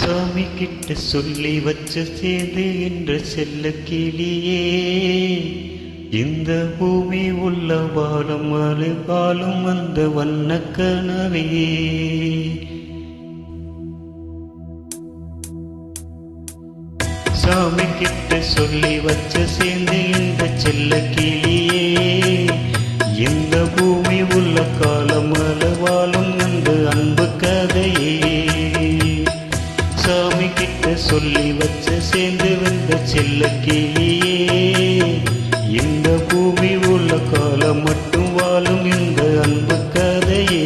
சாமி கிட்ட சொல்லி வச்ச சேது என்ற செல்ல கிளியே, இந்த பூமி உள்ள வாழும் அழுகாலும் அந்த வண்ண கனவே. சாமி கிட்ட சொல்லி வச்ச சேர்ந்து இந்த செல்ல கிளியே, இந்த பூமி உள்ள காலம் அளவாலும் அந்த அன்பு கதையே. சாமி கிட்ட சொல்லி வச்ச சேர்ந்து வந்த செல்ல கிளியே, இந்த பூமி உள்ள காலம் மட்டும் வாழும் இந்த அன்பு கதையே.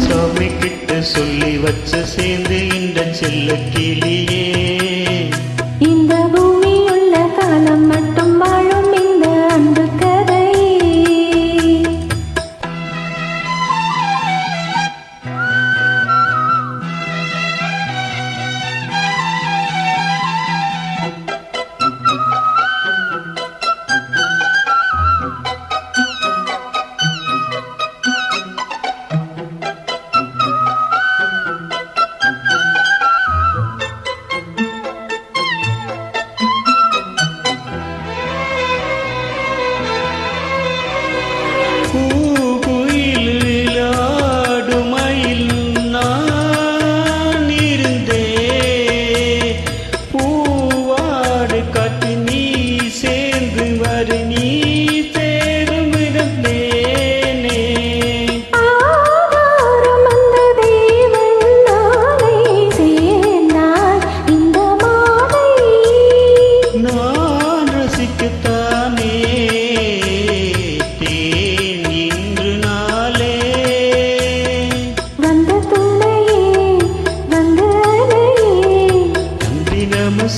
சாமி கிட்ட சொல்லி வச்ச சேர்ந்து இந்த செல்ல கிளியே, இந்த பூமி உள்ள காலம் மட்டும் வாழும் இந்த அன்பு கதை.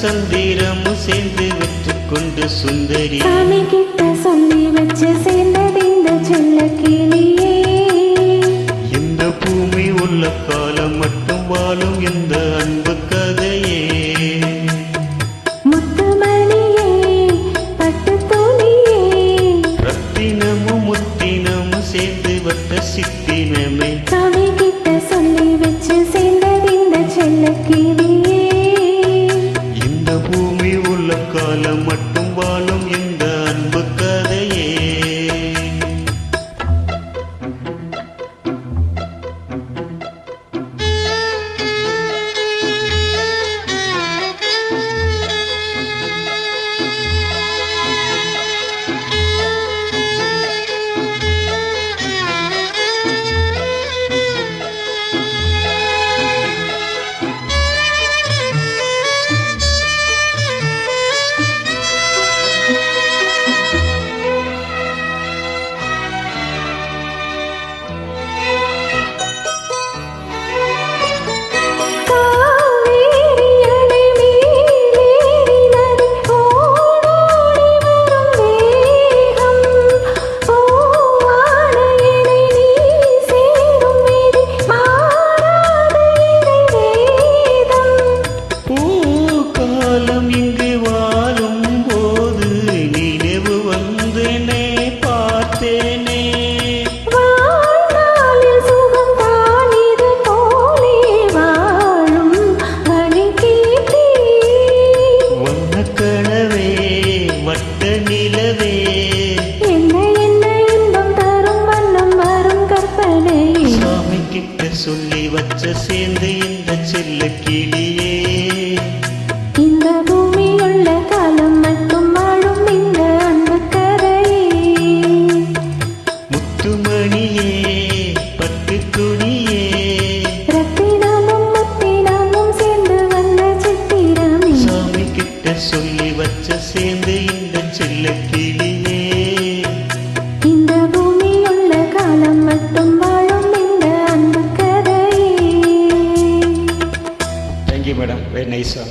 சந்திரமும் சேர்ந்து வெற்றி கொண்டு சுந்தரி, சாமி கிட்ட சொல்லி வச்சு சேர்ந்தது இந்த செல்ல கிளியே. இந்த பூமி உள்ள காலம் மட்டும் வாழும் இந்த அன்பு கதையே. முத்துமணியே பட்டு துணியே, ரத்தினமும் முத்தினமும் சேர்ந்து வட்ட சித்தினமே. சாமி கிட்ட சொல்லி வச்சு சேர்ந்தது இந்த செல்ல கிளியே. இந்த பூமி உள்ள காலம் மட்டும் வாழும் இந்த அன்பு கதையே. சொல்லி வச்ச சேர்ந்து இந்த செல்ல கிளியே, இந்த பூமி உள்ள காலம் மட்டும் வாழும் இந்த அன்பு கதையே. முத்துமணியே பட்டு துணியே, ரத்தினமும் முத்தினமும் சேர்ந்து வந்த சித்திரமே. சாமி கிட்ட சொல்லி வச்ச சேர்ந்து இந்த செல்ல கிளியே, இந்த பூமி உள்ள காலம் மட்டும் வாழும் இந்த அன்பு கதையே. Thank you, madam. Very nice song.